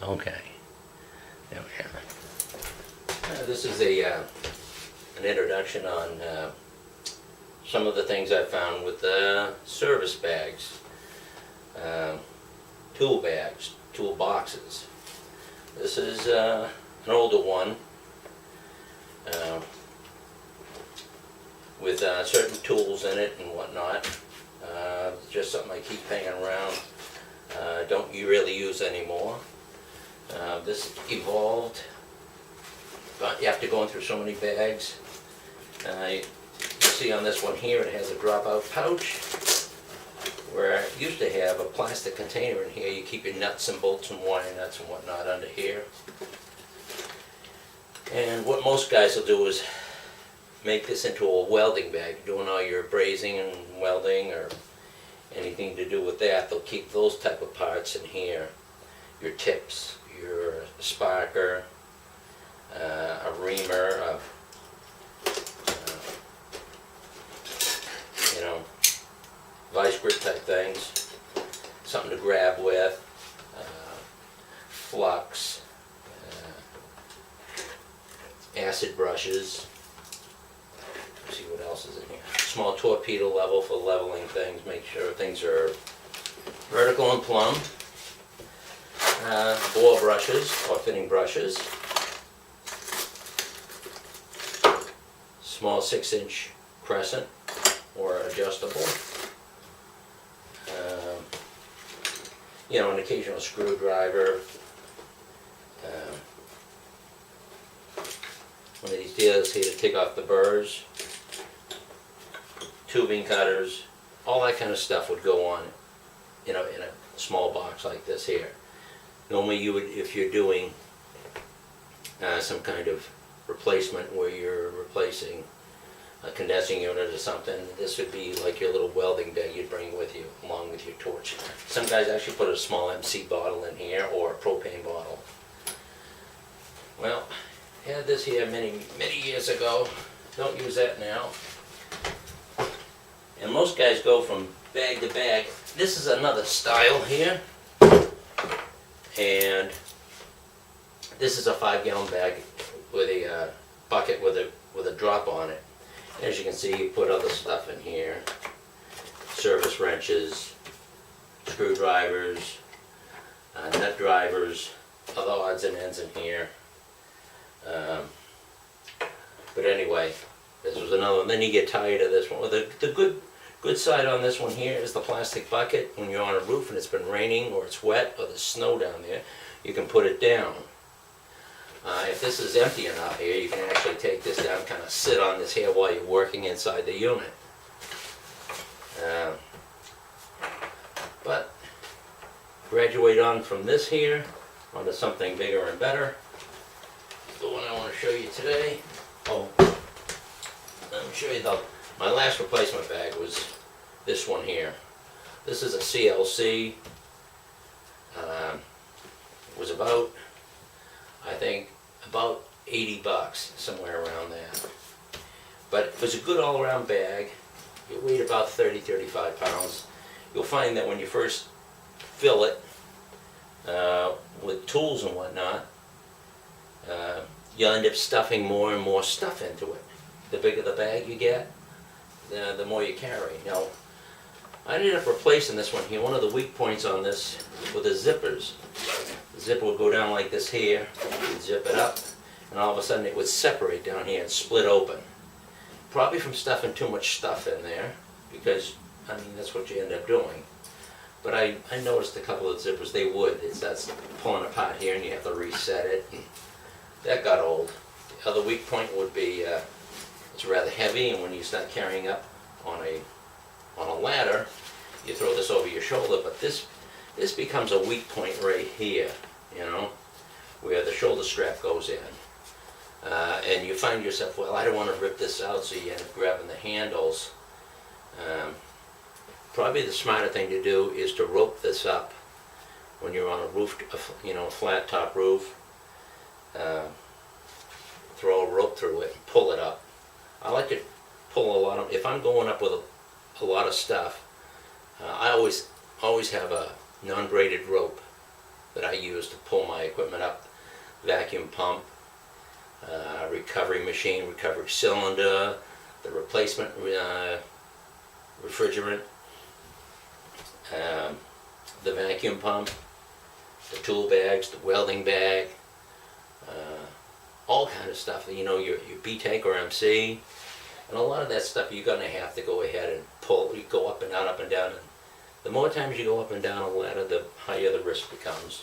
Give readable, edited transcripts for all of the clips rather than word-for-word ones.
Okay. There we have it. This is an introduction on some of the things I found with service bags, tool bags, tool boxes. This is an older one with certain tools in it and whatnot. Just something I keep hanging around. Don't you really use anymore. This evolved, but after going through so many bags. You see on this one here, it has a dropout pouch, where I used to have a plastic container in here. You keep your nuts and bolts and wire nuts and whatnot under here. And what most guys will do is make this into a welding bag, doing all your brazing and welding or anything to do with that. They'll keep those type of parts in here. Your tips, your sparker, a reamer, vice grip type things, something to grab with, flux, acid brushes. Let's see what else is in here. Small torpedo level for leveling things, make sure things are vertical and plumb. Bore brushes or fitting brushes. Small 6-inch crescent or adjustable. An occasional screwdriver. One of these deals here to take off the burrs. Tubing cutters. All that kind of stuff would go on, in a small box like this here. Normally you would, if you're doing some kind of replacement where you're replacing a condensing unit or something, this would be like your little welding bag you'd bring with you along with your torch. Some guys actually put a small MC bottle in here or a propane bottle. Well, had this here many years ago. Don't use that now. And most guys go from bag to bag. This is another style here. And this is a 5-gallon bag with a bucket with a drop on it. As you can see, you put other stuff in here. Service wrenches, screwdrivers, nut drivers, other odds and ends in here. But anyway, this was another one. Then you get tired of this one. Well, the good side on this one here is the plastic bucket. When you're on a roof and it's been raining or it's wet or there's snow down there, you can put it down. If this is empty enough here, you can actually take this down, kind of sit on this here while you're working inside the unit. But graduate on from this here onto something bigger and better. The one I want to show you today. Oh, let me show you my last replacement bag was this one here. This is a CLC. It was about, I think, about 80 bucks, somewhere around that. But it was a good all-around bag. It weighed about 30-35 pounds. You'll find that when you first fill it with tools and whatnot, you'll end up stuffing more and more stuff into it. The bigger the bag you get, the more you carry. Now, I ended up replacing this one here. One of the weak points on this were the zippers. The zipper would go down like this here, you'd zip it up, and all of a sudden it would separate down here and split open. Probably from stuffing too much stuff in there, because, I mean, that's what you end up doing. But I noticed a couple of zippers, they would. It starts pulling apart here and you have to reset it. And that got old. The other weak point would be it's rather heavy, and when you start carrying up on a ladder, you throw this over your shoulder, but this becomes a weak point right here, where the shoulder strap goes in. And you find yourself, well, I don't want to rip this out, so you end up grabbing the handles. Probably the smarter thing to do is to rope this up when you're on a roof, a flat top roof. Throw a rope through it and pull it up. I like to pull a lot of, if I'm going up with a lot of stuff, I always have a non-braided rope that I use to pull my equipment up. Vacuum pump, recovery machine, recovery cylinder, the replacement refrigerant, the vacuum pump, the tool bags, the welding bag, all kind of stuff, you know, your B-Tank or MC, and a lot of that stuff you're gonna have to go ahead and pull. You go up and down, and the more times you go up and down a ladder, the higher the risk becomes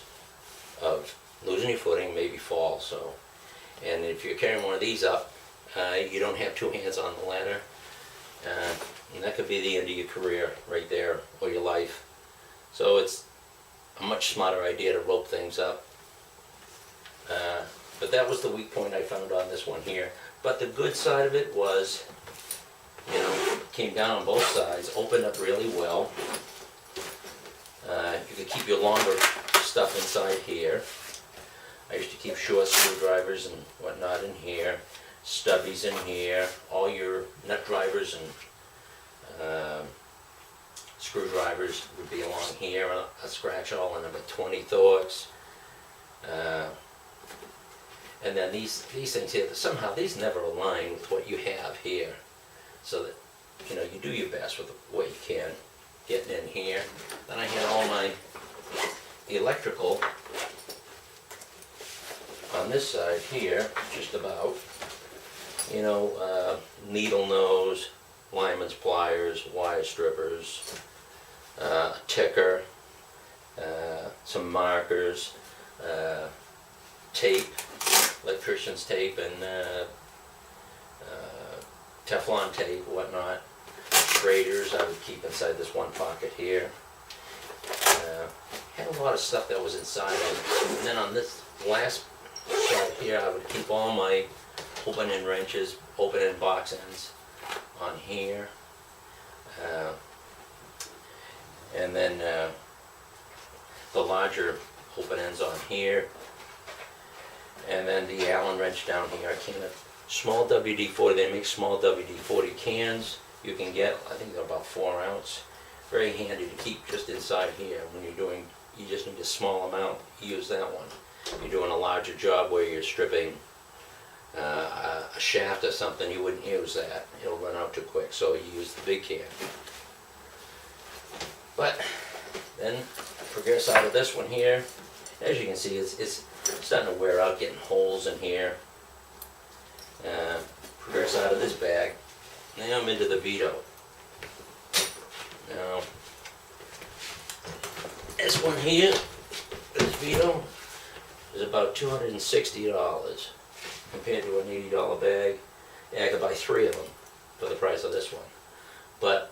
of losing your footing, maybe fall. So, and if you're carrying one of these up, you don't have two hands on the ladder, and that could be the end of your career right there, or your life. So it's a much smarter idea to rope things up. But that was the weak point I found on this one here. But the good side of it was, you know, it came down on both sides, opened up really well. You could keep your longer stuff inside here. I used to keep short screwdrivers and whatnot in here, stubbies in here, all your nut drivers and screwdrivers would be along here, a scratch all in about 20 Thorks. And then these things here, somehow these never align with what you have here. So that, you know, you do your best with what you can getting in here. Then I had all my electrical on this side here, just about. You know, needle nose, lineman's pliers, wire strippers, ticker, some markers, tape, electrician's tape, and Teflon tape, whatnot. Graders I would keep inside this one pocket here. Had a lot of stuff that was inside of it. And then on this last side here, I would keep all my open-end wrenches, open-end box ends on here. And then the larger open ends on here. And then the Allen wrench down here. I can small WD-40. They make small WD-40 cans. You can get, I think they're about 4 ounce. Very handy to keep just inside here. When you're doing, you just need a small amount. Use that one. You're doing a larger job where you're stripping a shaft or something. You wouldn't use that. It'll run out too quick. So you use the big can. But then progress out of this one here. As you can see, it's starting to wear out, getting holes in here. Progress out of this bag. Now I'm into the Veto. Now, this one here, this Veto, is about $260 compared to an $80 bag. Yeah, I could buy 3 of them for the price of this one. But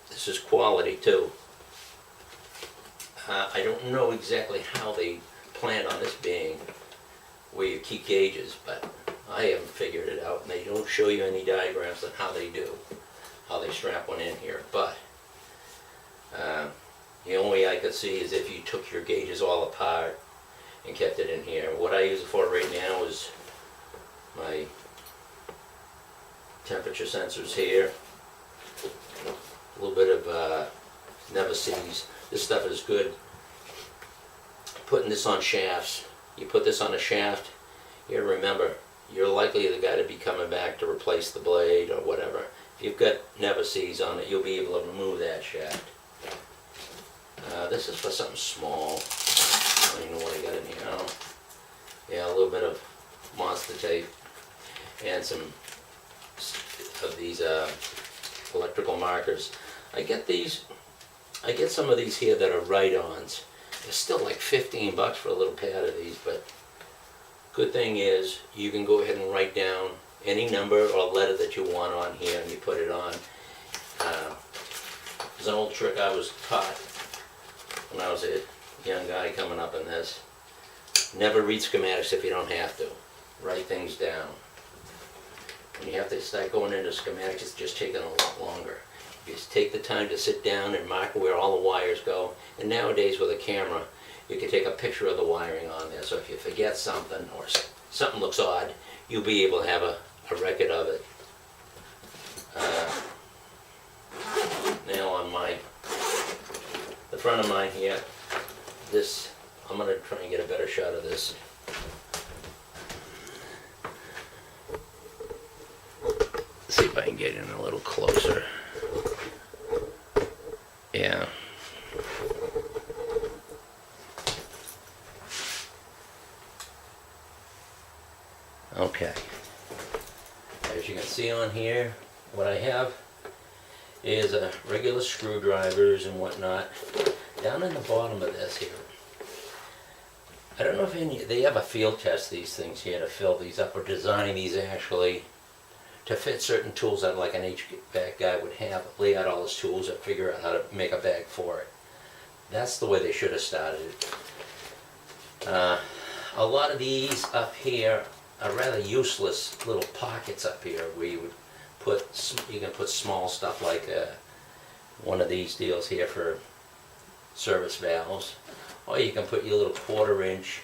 this is quality too. I don't know exactly how they plan on this being where you keep gauges, but I haven't figured it out, and they don't show you any diagrams on how they do, how they strap one in here. But the only way I could see is if you took your gauges all apart and kept it in here. What I use it for right now is my temperature sensors here, a little bit of never sees. This stuff is good. Putting this on shafts. You put this on a shaft, you gotta remember, you're likely the guy to be coming back to replace the blade or whatever. If you've got never sees on it, you'll be able to remove that shaft. This is for something small. I don't even know what I got in here. Oh, yeah, a little bit of monster tape and some of these electrical markers. I get some of these here that are ride-ons. They're still like 15 bucks for a little pad of these, but good thing is you can go ahead and write down any number or letter that you want on here and you put it on. There's an old trick I was taught when I was a young guy coming up in this. Never read schematics if you don't have to. Write things down. When you have to start going into schematics, it's just taking a lot longer. Just take the time to sit down and mark where all the wires go. And nowadays with a camera, you can take a picture of the wiring on there. So if you forget something or something looks odd, you'll be able to have a record of it. Now on the front of mine here, this I'm gonna try and get a better shot of this. See if I can get in a little closer. Yeah. Okay. As you can see on here, what I have is regular screwdrivers and whatnot. Down in the bottom of this here, I don't know if they ever field test these things here to fill these up or design these actually to fit certain tools that like an HVAC guy would have, lay out all his tools and figure out how to make a bag for it. That's the way they should have started it. A lot of these up here are rather useless little pockets up here where you would you can put small stuff like one of these deals here for service valves, or you can put your little 1/4"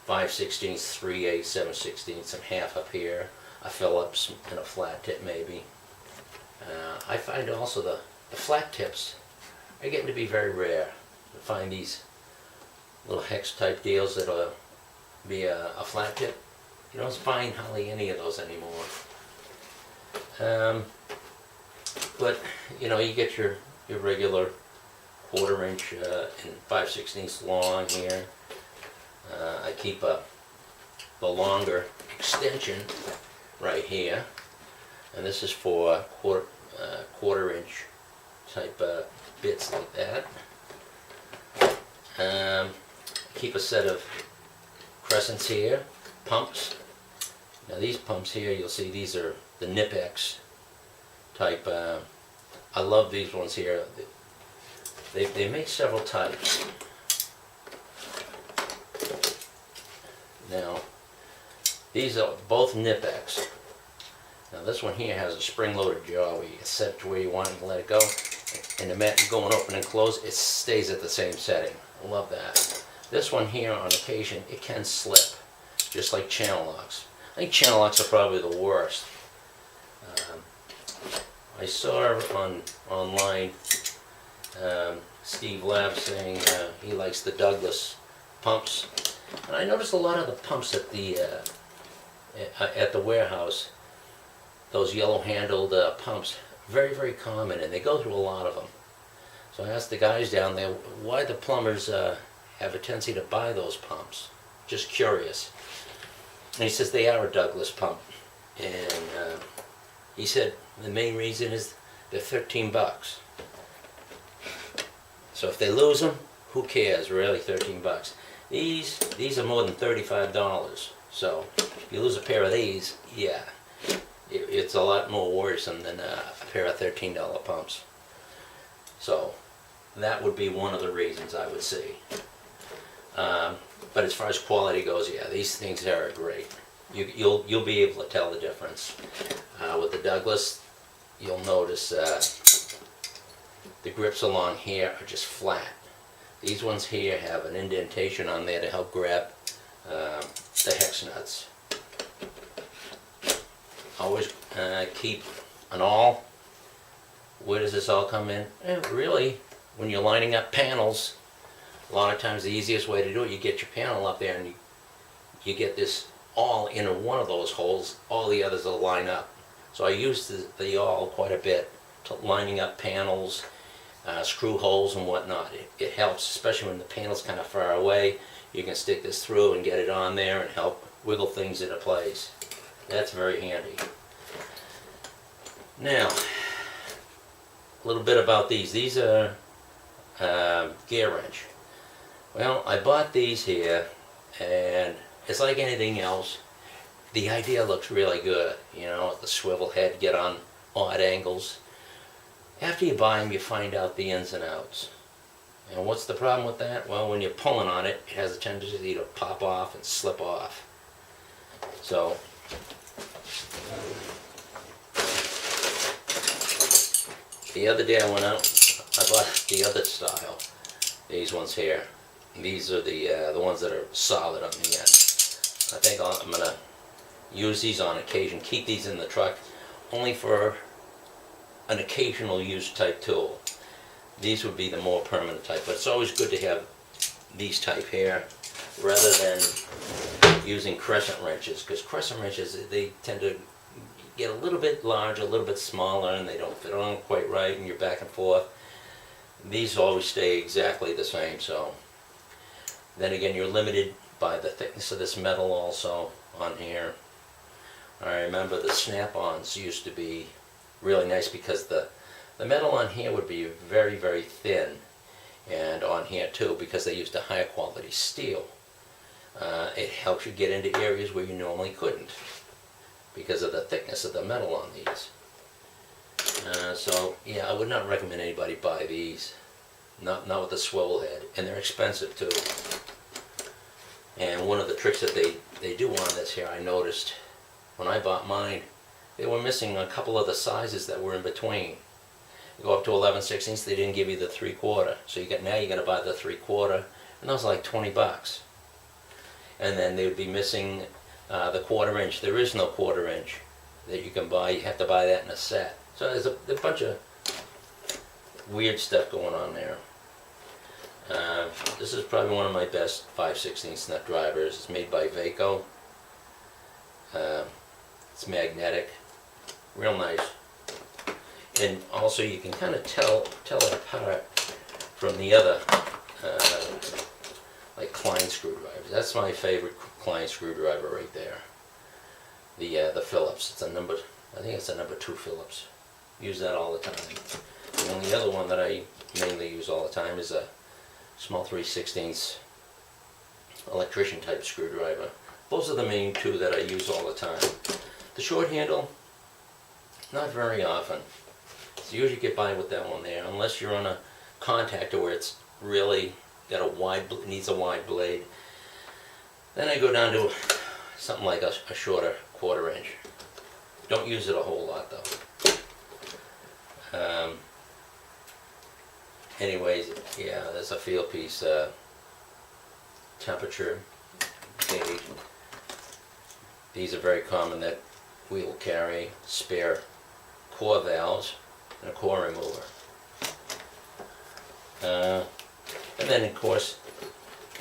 5/16, 3/8, 7/16, and half up here, a Phillips and a flat tip maybe. I find also the flat tips are getting to be very rare. To find these little hex type deals that'll be a flat tip. You don't find hardly any of those anymore. But you know, you get your regular 1/4" and 5/16 long here. I keep the longer extension right here, and this is for 1/4" type bits like that. Keep a set of crescents here, pumps. Now these pumps here, you'll see these are the Nipex type. I love these ones here. They make several types. Now, these are both Nipex. Now this one here has a spring-loaded jaw where you set it to where you want it and let it go. And the mat going open and close, it stays at the same setting. I love that. This one here, on occasion, it can slip, just like channel locks. I think channel locks are probably the worst. I saw online Steve Labb saying he likes the Douglas pumps, and I noticed a lot of the pumps at the warehouse, those yellow-handled pumps, very, very common, and they go through a lot of them. So I asked the guys down there why the plumbers have a tendency to buy those pumps. Just curious. And he says they are a Douglas pump, and he said the main reason is they're $13. So if they lose them, who cares? Really, $13. These are more than $35. So if you lose a pair of these, yeah, it's a lot more worrisome than a pair of $13 pumps. So that would be one of the reasons I would say. But as far as quality goes, yeah, these things are great. You'll be able to tell the difference. With the Douglas, you'll notice the grips along here are just flat. These ones here have an indentation on there to help grab the hex nuts. Always keep an awl. Where does this all come in? Really, when you're lining up panels, a lot of times the easiest way to do it, you get your panel up there and you get this awl in one of those holes, all the others will line up. So I use the awl quite a bit to lining up panels, screw holes and whatnot. It helps, especially when the panel's kind of far away. You can stick this through and get it on there and help wiggle things into place. That's very handy. Now, a little bit about these. These are gear wrench. Well, I bought these here, and it's like anything else. The idea looks really good, you know, the swivel head, get on odd angles. After you buy them, you find out the ins and outs. And what's the problem with that? Well, when you're pulling on it, it has a tendency to pop off and slip off. So, the other day I went out, I bought the other style. These ones here. These are the ones that are solid on the end. I think I'm going to use these on occasion, keep these in the truck, only for an occasional use type tool. These would be the more permanent type, but it's always good to have these type here. rather than using crescent wrenches, because crescent wrenches, they tend to get a little bit larger, a little bit smaller, and they don't fit on quite right, and you're back and forth. These always stay exactly the same, so. Then again, you're limited by the thickness of this metal also on here. I remember the snap-ons used to be really nice because the metal on here would be very, very thin, and on here too, because they used a higher quality steel. It helps you get into areas where you normally couldn't because of the thickness of the metal on these. So yeah, I would not recommend anybody buy these. Not with the swivel head, and they're expensive too. And one of the tricks that they do on this here, I noticed when I bought mine, they were missing a couple of the sizes that were in between. You go up to 11/16, they didn't give you the 3/4. So now you got to buy the 3/4, and those are like $20. And then they would be missing the 1/4 inch. There is no 1/4 inch that you can buy. You have to buy that in a set. So there's a bunch of weird stuff going on there. This is probably one of my best 5/16 nut drivers. It's made by Veto. It's magnetic, real nice. And also you can kind of tell it apart from the other like Klein screwdrivers. That's my favorite Klein screwdriver right there. The Phillips. I think it's a number 2 Phillips. Use that all the time. The only other one that I mainly use all the time is a small 3/16 electrician type screwdriver. Those are the main two that I use all the time. The short handle, not very often. So you usually get by with that one there, unless you're on a contactor where it's really got needs a wide blade. Then I go down to something like a shorter 1/4 inch. Don't use it a whole lot though. Anyways, yeah, there's a field piece temperature gauge. These are very common that we will carry spare core valves and a core remover. And then of course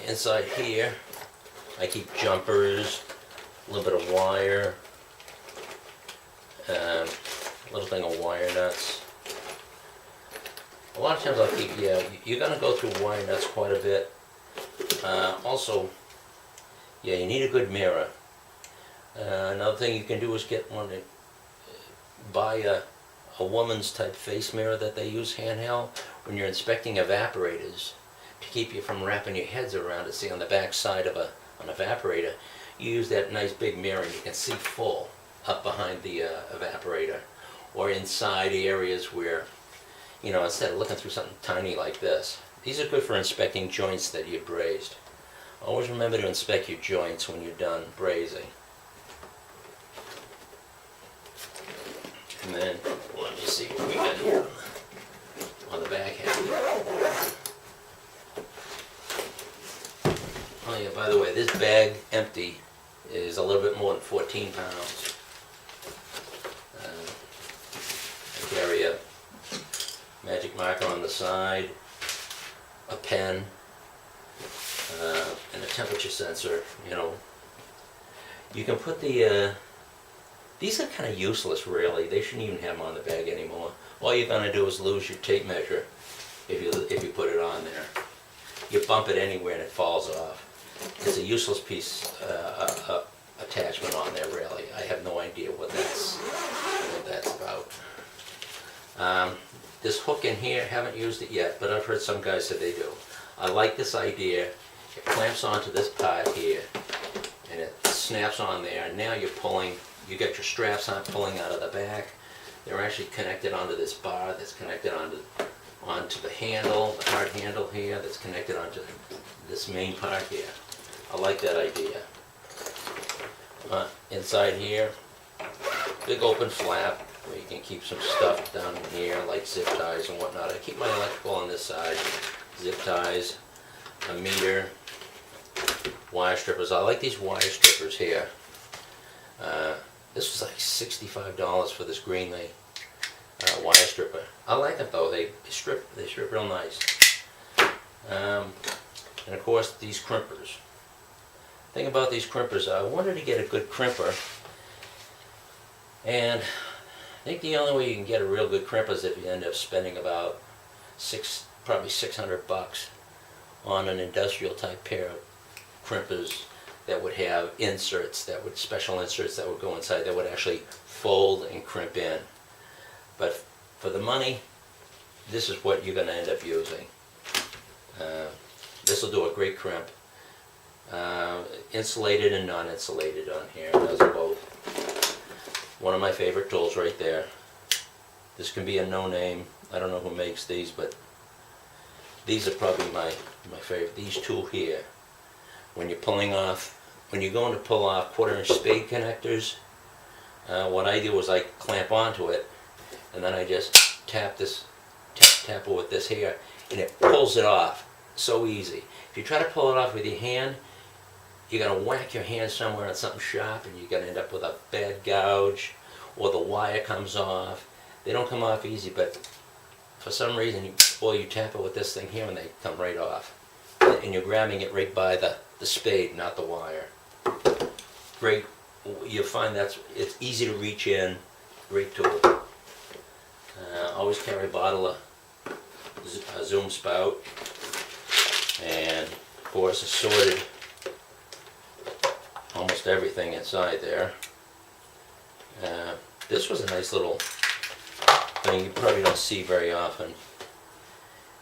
inside here I keep jumpers, a little bit of wire, a little thing of wire nuts. A lot of times I'll keep, you're going to go through wire nuts quite a bit. Also, you need a good mirror. Another thing you can do is buy a woman's type face mirror that they use handheld when you're inspecting evaporators to keep you from wrapping your heads around to see on the back side of an evaporator. You use that nice big mirror and you can see full up behind the evaporator, or inside areas where, instead of looking through something tiny like this. These are good for inspecting joints that you've brazed. Always remember to inspect your joints when you're done brazing. And then, let me see what we got here on the back half. Oh yeah, by the way, this bag empty is a little bit more than 14 pounds. I carry a magic marker on the side, a pen, and a temperature sensor. You can put these are kind of useless really. They shouldn't even have them on the bag anymore. All you're going to do is lose your tape measure if you put it on there. You bump it anywhere and it falls off. It's a useless piece attachment on there really. I have no idea what that's about. This hook in here, haven't used it yet, but I've heard some guys say they do. I like this idea. It clamps onto this part here, and it snaps on there, and now you're pulling, you got your straps on pulling out of the back. They're actually connected onto this bar that's connected onto the handle, the hard handle here, that's connected onto this main part here. I like that idea. Inside here, big open flap where you can keep some stuff down here like zip ties and whatnot. I keep my electrical on this side, zip ties, a meter, wire strippers. I like these wire strippers here. This was like $65 for this Greenlee wire stripper. I like them though. They strip real nice. And of course these crimpers. thing about these crimpers, I wanted to get a good crimper, and I think the only way you can get a real good crimper is if you end up spending about probably $600 on an industrial type pair of crimpers that would have inserts, special inserts that would go inside that would actually fold and crimp in. But for the money, this is what you're going to end up using. This will do a great crimp. Insulated and non-insulated on here. It does both. One of my favorite tools right there. This can be a no-name. I don't know who makes these, but these are probably my favorite. These two here. When you're going to pull off 1/4-inch spade connectors, what I do is I clamp onto it, and then I just tap it with this here, and it pulls it off so easy. If you try to pull it off with your hand, you're going to whack your hand somewhere on something sharp, and you're going to end up with a bad gouge, or the wire comes off. They don't come off easy, but for some reason, you tap it with this thing here, and they come right off. And you're grabbing it right by the spade, not the wire. Great. You'll find it's easy to reach in. Great tool. Always carry a bottle of a Zoom spout, and of course assorted almost everything inside there. This was a nice little thing you probably don't see very often.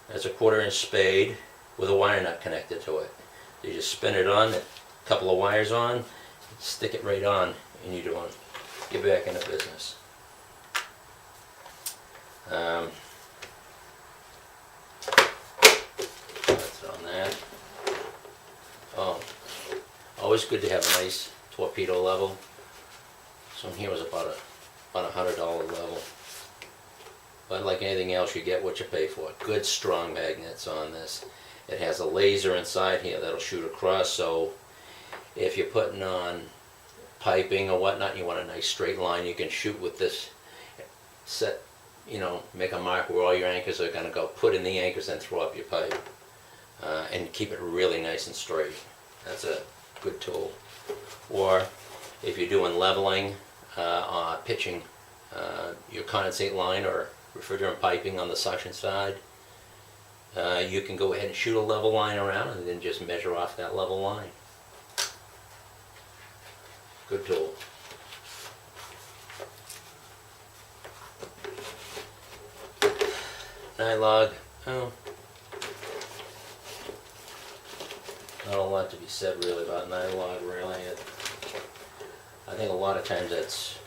It's a 1/4-inch spade with a wire nut connected to it. You just spin it on, a couple of wires on, stick it right on, and you're back into business. That's on that. Oh, always good to have a nice torpedo level. So in here was about $100 level. But like anything else, you get what you pay for. Good strong magnets on this. It has a laser inside here that'll shoot across, so if you're putting on piping or whatnot, and you want a nice straight line, you can shoot with this set, make a mark where all your anchors are going to go, put in the anchors and throw up your pipe, and keep it really nice and straight. That's a good tool. Or if you're doing leveling, pitching your condensate line or refrigerant piping on the suction side, you can go ahead and shoot a level line around and then just measure off that level line. Good tool. Nylog, oh, not a lot to be said really about nylog, really. I think a lot of times that's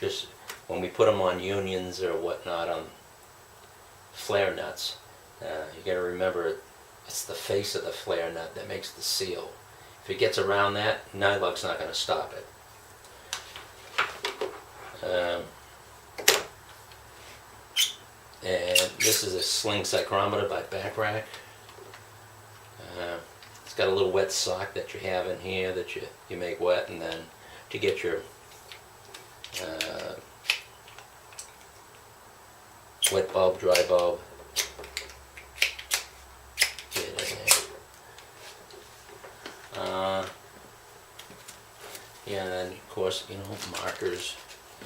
just when we put them on unions or whatnot on flare nuts. You got to remember it's the face of the flare nut that makes the seal. If it gets around that, nylog's not going to stop it. And this is a sling psychrometer by Backrack. It's got a little wet sock that you have in here that you make wet, and then to get your wet bulb, dry bulb, get it in there. Yeah, and then of course, markers,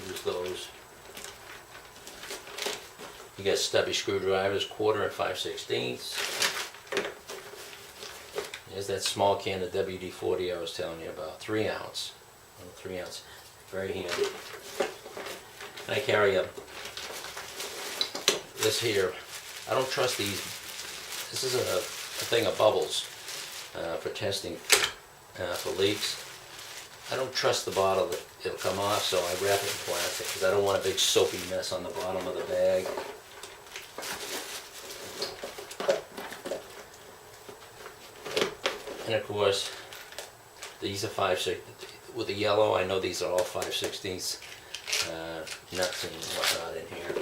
use those. You got stubby screwdrivers, 1/4 and 5/16. There's that small can of WD-40 I was telling you about, 3 ounce. 3 ounce, very handy. And I carry this here. I don't trust these. This is a thing of bubbles for testing for leaks. I don't trust the bottle that it'll come off, so I wrap it in plastic because I don't want a big soapy mess on the bottom of the bag. And of course, these are 5/16. With the yellow, I know these are all 5/16 nuts and whatnot in here.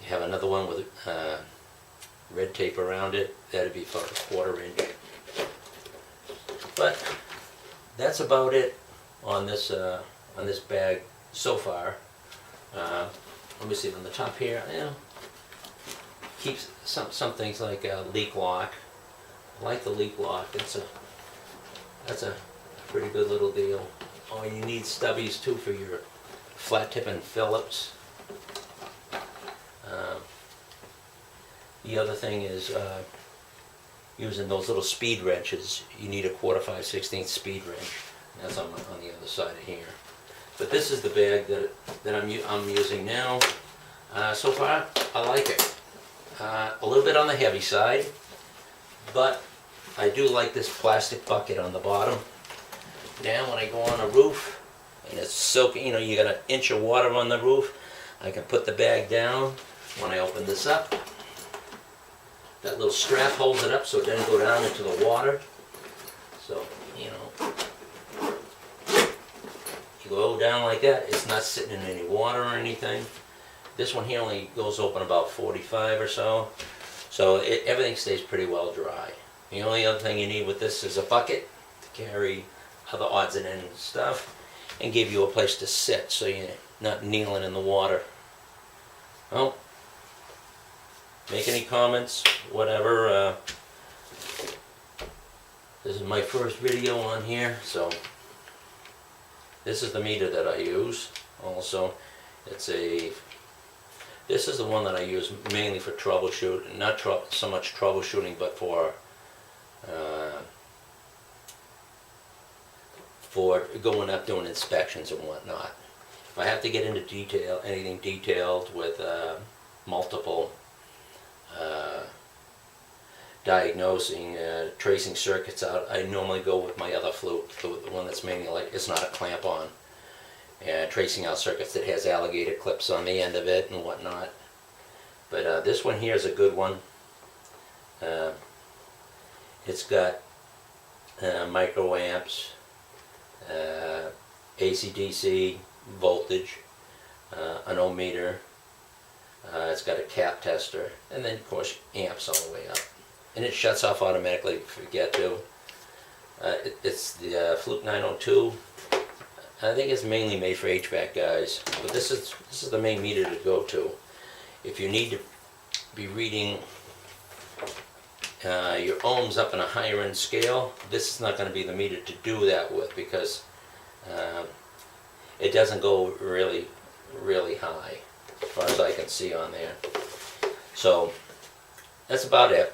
You have another one with red tape around it. That'd be about a 1/4 inch. But that's about it on this bag so far. Let me see on the top here. Keeps some things like a leak lock. I like the leak lock. It's That's a pretty good little deal. Oh, and you need stubbies too for your flat tip and Phillips. The other thing is using those little speed wrenches. You need a 1/4 5/16 speed wrench. And that's on the other side of here. But this is the bag that I'm using now. So far, I like it. A little bit on the heavy side, but I do like this plastic bucket on the bottom. Now when I go on a roof, and it's soaking, you know, you got an inch of water on the roof, I can put the bag down. When I open this up, that little strap holds it up so it doesn't go down into the water. So, you know, you go down like that, it's not sitting in any water or anything. This one here only goes open about 45 or so. So everything stays pretty well dry. The only other thing you need with this is a bucket to carry other odds and ends and stuff, and give you a place to sit so you're not kneeling in the water. Well, make any comments, whatever. This is my first video on here, so this is the meter that I use. Also, this is the one that I use mainly for troubleshooting, not so much troubleshooting, but for going up doing inspections and whatnot. If I have to get into detail, anything detailed with multiple diagnosing, tracing circuits out, I normally go with my other flute, the one that's mainly like, it's not a clamp on, and tracing out circuits that has alligator clips on the end of it and whatnot. But this one here is a good one. It's got microamps, AC/DC voltage, an ohmmeter. It's got a cap tester, and then of course amps all the way up. And it shuts off automatically if you forget to. It's the Fluke 902. I think it's mainly made for HVAC guys, but this is the main meter to go to. If you need to be reading your ohms up in a higher end scale, this is not going to be the meter to do that with, because it doesn't go really, really high, as far as I can see on there. So that's about it.